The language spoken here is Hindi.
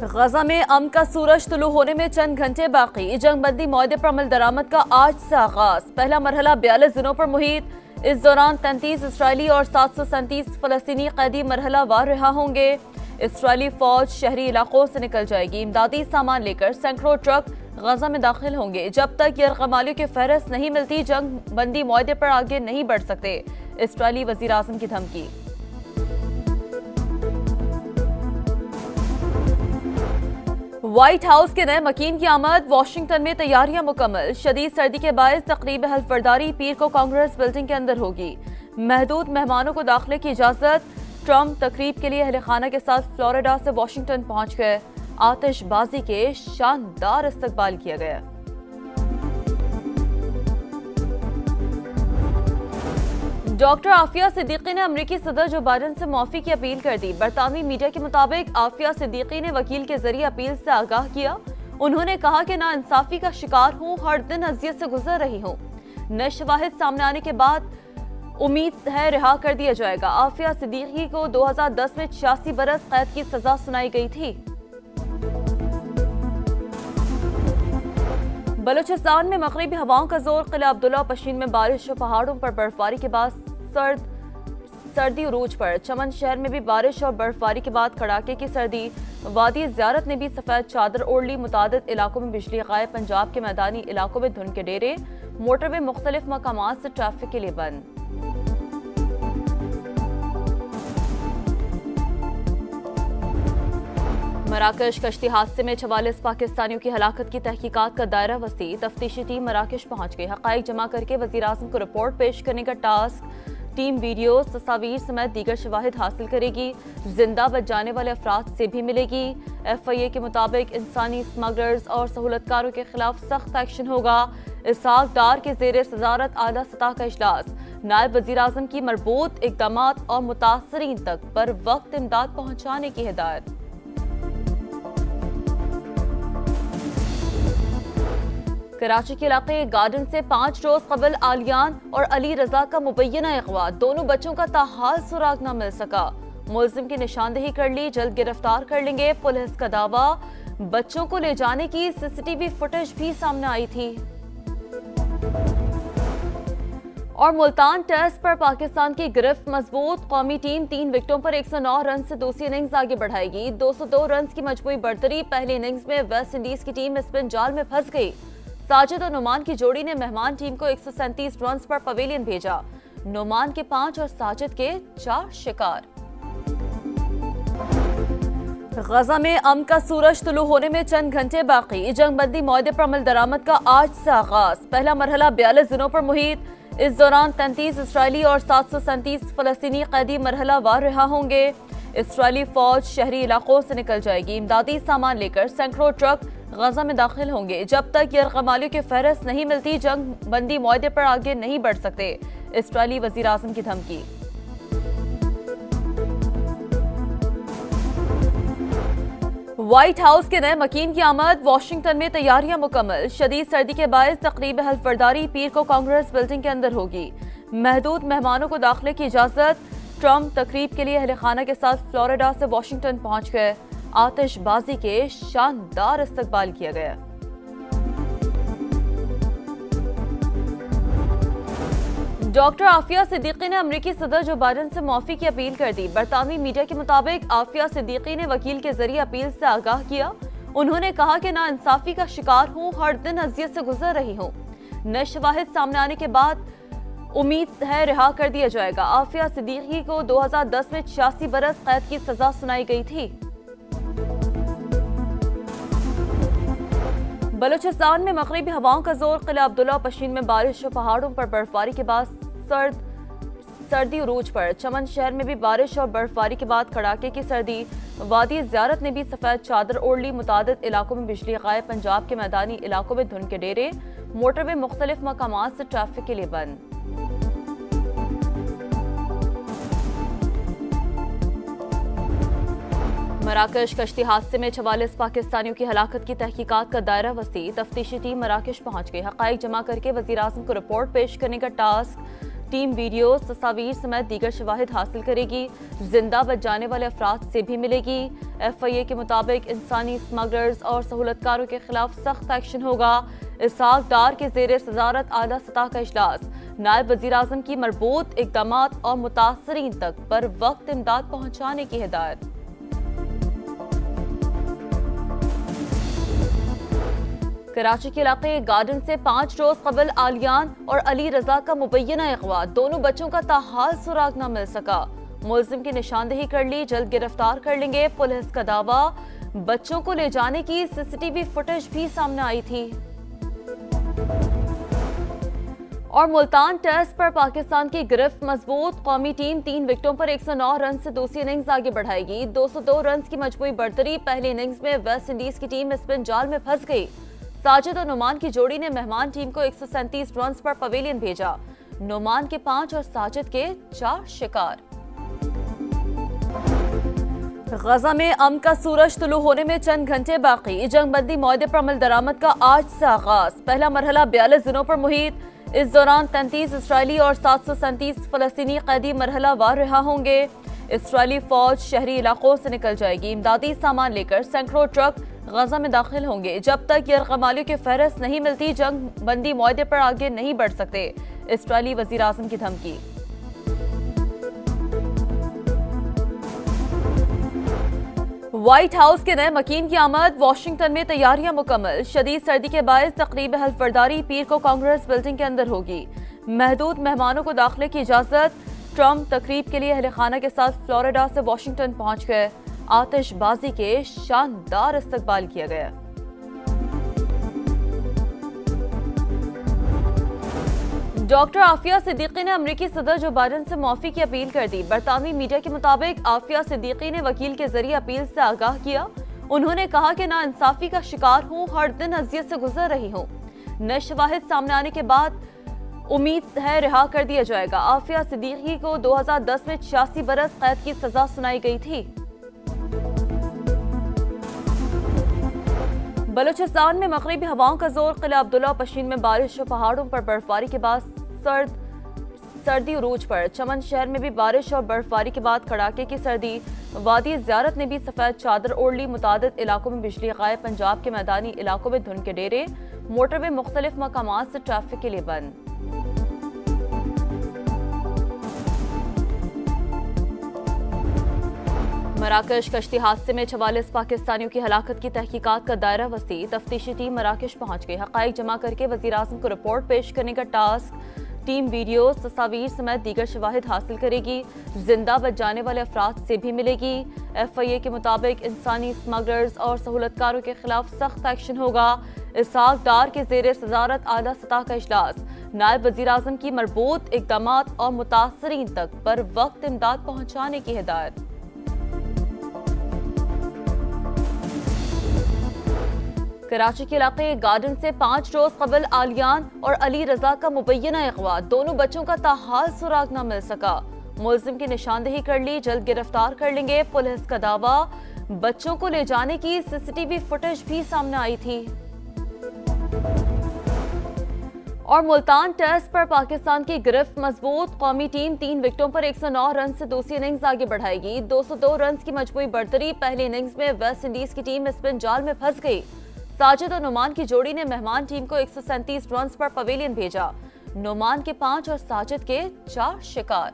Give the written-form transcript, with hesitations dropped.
गजा में अमन का सूरज तुलू होने में चंद घंटे बाकी। जंगबंदी मुआहदे पर अमल दरामद का आज से आगाज। पहला मरहला 42 दिनों पर मुहित। इस दौरान 33 इसराइली और 737 फलस्तीनी कैदी मरहला वार रिहा होंगे। इसराइली फौज शहरी इलाकों से निकल जाएगी। इमदादी सामान लेकर सैकड़ों ट्रक गजा में दाखिल होंगे। जब तक यरगमालियों की फहरिस्त नहीं मिलती, जंग बंदी मुआहदे पर आगे नहीं बढ़ सकते। इसराइली वजीर आजम की धमकी। व्हाइट हाउस के नए मकीन की आमद। वाशिंगटन में तैयारियां मुकम्मल। शदीद सर्दी के बायस तकरीब हल्फबरदारी पीर को कांग्रेस बिल्डिंग के अंदर होगी। महदूद मेहमानों को दाखिले की इजाजत। ट्रंप तकरीब के लिए अहले खाना के साथ फ्लोरिडा से वाशिंगटन पहुंच गए। आतिशबाजी के शानदार इस्तकबाल किया गया। डॉक्टर आफिया सिद्दीकी ने अमरीकी सदर जो बाइडन से माफी की अपील कर दी। बरतानवी मीडिया के मुताबिक आफिया सिद्दीकी ने वकील के जरिए अपील से आगाह किया। उन्होंने कहा कि नाइंसाफी का शिकार हूं, हर दिन अजियत से गुजर रही हूं। नए शवाहिद सामने आने के बाद उम्मीद है रिहा कर दिया जाएगा। आफिया सिद्दीकी को 2010 में 86 बरस कैद की सजा सुनाई गई थी। बलूचिस्तान में मगरिबी हवाओं का जोर। किला अब्दुल्ला पशीन में बारिश और पहाड़ों पर बर्फबारी के बाद सर्दी उरूज पर। चमन शहर में भी बारिश और बर्फबारी के बाद कड़ाके की सर्दी। वादी ज़ियारत ने भी सफेद चादर ओढ़ ली। मुतादिद इलाकों में बिजली गायब। पंजाब के मैदानी इलाकों में धुंध के डेरे। मोटरवे मुख्तलिफ मकामात से ट्रैफिक के लिए बंद। मराकश कश्ती हादसे में 44 पाकिस्तानियों की हलाकत की तहकीकात का दायरा वसी। तफ्तीशी टीम मराकश पहुंच गई। हकाइक जमा करके वज़ीर आज़म को रिपोर्ट पेश करने का टास्क। टीम वीडियो, तस्वीर समेत दीगर शवाहिद हासिल करेगी। जिंदा बच जाने वाले अफराद से भी मिलेगी। FIA के मुताबिक इंसानी स्मगलर्स और सहूलतकारों के खिलाफ सख्त एक्शन होगा। इसहाक डार के ज़ेरे सदारत आला सतह का इजलास। नायब वज़ीर आज़म की मरबूत इक़दामात और मुतासरीन तक बर वक्त इमदाद पहुँचाने की हिदायत। कराची के इलाके गार्डन से 5 रोज कबल आलियान और अली रजा का मुबैना अगवा। दोनों बच्चों का ताहाल सुराग न मिल सका। मुलजिम की निशानदेही कर ली, जल्द गिरफ्तार कर लेंगे। पुलिस का दावा, बच्चों को ले जाने की CCTV फुटेज भी सामने आई थी। और मुल्तान टेस्ट पर पाकिस्तान की गिरफ्त मजबूत। कौमी टीम 3 विकेटों पर 109 रन से दूसरी इनिंग्स आगे बढ़ाएगी। 202 रन की मजबूरी बढ़तरी। पहली इनिंग्स में वेस्ट इंडीज की टीम स्पिन जाल में फंस गई। साजिद और नुमान की जोड़ी ने मेहमान टीम को 137 रन पर पवेलियन भेजा। नुमान के 5 और साजिद के 4 शिकार। गजा में अमन का सूरज तुलू होने में चंद घंटे बाकी। जंगबंदी मुआहदे पर अमल दरामद का आज से आगाज। पहला मरहला 42 दिनों पर मुहित। इस दौरान 33 इसराइली और 737 फलस्तीनी कैदी मरहला वार रिहा होंगे। इसराइली फौज शहरी इलाकों से निकल जाएगी। इमदादी सामान लेकर सैकड़ों ट्रक गजा में दाखिल होंगे। जब तक यरगमालियों की फहरिस्त नहीं मिलती, जंग बंदी मुआहदे पर आगे नहीं बढ़ सकते। इसराइली वजीर आजम की धमकी। व्हाइट हाउस के नए मकीन की आमद। वाशिंगटन में तैयारियां मुकम्मल। शदीद सर्दी के बायस तकरीब हल्फबरदारी पीर को कांग्रेस बिल्डिंग के अंदर होगी। महदूद मेहमानों को दाखिले की इजाजत। ट्रंप तकरीब के लिए अहले खाना के साथ फ्लोरिडा से वाशिंगटन पहुंच गए। आतिशबाजी के शानदार इस्तकबाल किया गया। डॉक्टर आफिया सिद्दीकी ने अमरीकी सदर जो बाइडन से माफी की अपील कर दी। बरतानवी मीडिया के मुताबिक आफिया सिद्दीकी ने वकील के जरिए अपील से आगाह किया। उन्होंने कहा कि नाइंसाफी का शिकार हूं, हर दिन अजियत से गुजर रही हूं। नए शवाहिद सामने आने के बाद उम्मीद है रिहा कर दिया जाएगा। आफिया सिद्दीकी को 2010 में 86 बरस कैद की सजा सुनाई गई थी। बलूचिस्तान में मगरिबी हवाओं का जोर। किला अब्दुल्ला पशीन में बारिश और पहाड़ों पर बर्फबारी के बाद सर्दी उरूज पर। चमन शहर में भी बारिश और बर्फबारी के बाद कड़ाके की सर्दी। वादी ज़ियारत ने भी सफेद चादर ओढ़ ली। मुतादिद इलाकों में बिजली गायब। पंजाब के मैदानी इलाकों में धुंध के डेरे। मोटरवे मुख्तलिफ मकामात से ट्रैफिक के लिए बंद। मराकश कश्ती हादसे में 44 पाकिस्तानियों की हलाकत की तहकीकात का दायरा वसी। तफ्तीशी टीम मराकश पहुंच गई। हकाइक जमा करके वज़ीर आज़म को रिपोर्ट पेश करने का टास्क। टीम वीडियो, तस्वीर समेत दीगर शवाहिद हासिल करेगी। जिंदा बच जाने वाले अफराद से भी मिलेगी। FIA के मुताबिक इंसानी स्मगलर्स और सहूलतकारों के खिलाफ सख्त एक्शन होगा। इसहाक डार के ज़ेरे सदारत आला सतह का इजलास, नायब वज़ीर आज़म की मरबूत इक़दामात और मुतासरीन तक पर वक्त इमदाद पहुँचाने की हिदायत। कराची के इलाके गार्डन से 5 रोज कबल आलियान और अली रजा का मुबैना अगवा, दोनों बच्चों का ताहाल सुराग न मिल सका। मुलजिम की निशानदेही कर ली, जल्द गिरफ्तार कर लेंगे। पुलिस का दावा, बच्चों को ले जाने की CCTV फुटेज भी सामने आई थी। और मुल्तान टेस्ट पर पाकिस्तान की गिरफ्त मजबूत, कौमी टीम 3 विकेटों पर 109 रन से दूसरी इनिंग्स आगे बढ़ाएगी। 202 रन की मजमूई बढ़तरी। पहली इनिंग्स में वेस्ट इंडीज की टीम स्पिन जाल में फंस गई। साजिद और नुमान की जोड़ी ने मेहमान टीम को 137 रन पर पवेलियन भेजा। नुमान के 5 और साजिद के 4 शिकार। गजा में अमन का सूरज तुलू होने में चंद घंटे बाकी। जंगबंदी मुआहदे पर अमल दरामद का आज से आगाज। पहला मरहला 42 दिनों पर मुहित। इस दौरान 33 इसराइली और 737 फलस्तीनी कैदी मरहला वार रिहा होंगे। इसराइली फौज शहरी इलाकों से निकल जाएगी। इमदादी सामान लेकर सैकड़ों ट्रक गजा में दाखिल होंगे। जब तक यरगमालियों की फहरिस्त नहीं मिलती, जंग बंदी मुआहदे पर आगे नहीं बढ़ सकते। इसराइली वजीर आज़म की धमकी। व्हाइट हाउस के नए मकीन की आमद। वाशिंगटन में तैयारियां मुकम्मल। शदीद सर्दी के बायस तकरीब हल्फबरदारी पीर को कांग्रेस बिल्डिंग के अंदर होगी। महदूद मेहमानों को दाखिले की इजाजत। ट्रंप तकरीब के लिए अहले खाना के साथ फ्लोरिडा से वाशिंगटन पहुंच गए। आतिशबाजी के शानदार इस्तकबाल किया गया। डॉक्टर आफिया सिद्दीकी ने अमेरिकी सदर जो बाइडेन से माफी की अपील कर दी। बरतानवी मीडिया के मुताबिक आफिया सिद्दीकी ने वकील के जरिए अपील से आगाह किया। उन्होंने कहा कि नाइंसाफी का शिकार हूं, हर दिन अजियत से गुजर रही हूं। नए शवाहिद सामने आने के बाद उम्मीद है रिहा कर दिया जाएगा। आफिया सिद्दीकी को 2010 में 86 बरस कैद की सजा सुनाई गई थी। बलूचिस्तान में मगरिबी हवाओं का जोर। किला अब्दुल्ला और पशीन में बारिश और पहाड़ों पर बर्फबारी के बाद सर्दी उरूज पर। चमन शहर में भी बारिश और बर्फबारी के बाद कड़ाके की सर्दी। वादी ज़ियारत ने भी सफेद चादर ओढ़ ली। मुतादिद इलाकों में बिजली गायब। पंजाब के मैदानी इलाकों में धुंध के डेरे। मोटरवे मुख्तलिफ मकामात से ट्रैफिक के लिए बंद। मराकश कश्ती हादसे में 44 पाकिस्तानियों की हलाकत की तहकीकात का दायरा वसी। तफ्तीशी टीम मराकश पहुंच गई। हकाइक जमा करके वज़ीर आज़म को रिपोर्ट पेश करने का टास्क। टीम वीडियो, तस्वीर समेत दीगर शवाहिद हासिल करेगी। जिंदा बच जाने वाले अफराद से भी मिलेगी। FIA के मुताबिक इंसानी स्मगलर्स और सहूलतकारों के खिलाफ सख्त एक्शन होगा। इसहाक डार के ज़ेरे सदारत आला सतह का इजलास, नायब वज़ीर आज़म की मरबूत इक़दामात और मुतासरीन तक पर वक्त इमदाद पहुँचाने की हिदायत। कराची के इलाके गार्डन से 5 रोज कबल आलियान और अली रजा का मुबैना अगवा, दोनों बच्चों का ताहाल सुराग न मिल सका। मुलजिम की निशानदेही कर ली, जल्द गिरफ्तार कर लेंगे। पुलिस का दावा, बच्चों को ले जाने की CCTV फुटेज भी सामने आई थी। और मुल्तान टेस्ट पर पाकिस्तान की गिरफ्त मजबूत। कौमी टीम 3 विकेटों पर 109 रन से दूसरी इनिंग्स आगे बढ़ाएगी। 202 रन की मजमूई बढ़तरी। पहली इनिंग्स में वेस्ट इंडीज की टीम स्पिन जाल में फंस गई। साजिद और नुमान की जोड़ी ने मेहमान टीम को 137 रन पर पवेलियन भेजा। नुमान के 5 और साजिद के 4 शिकार।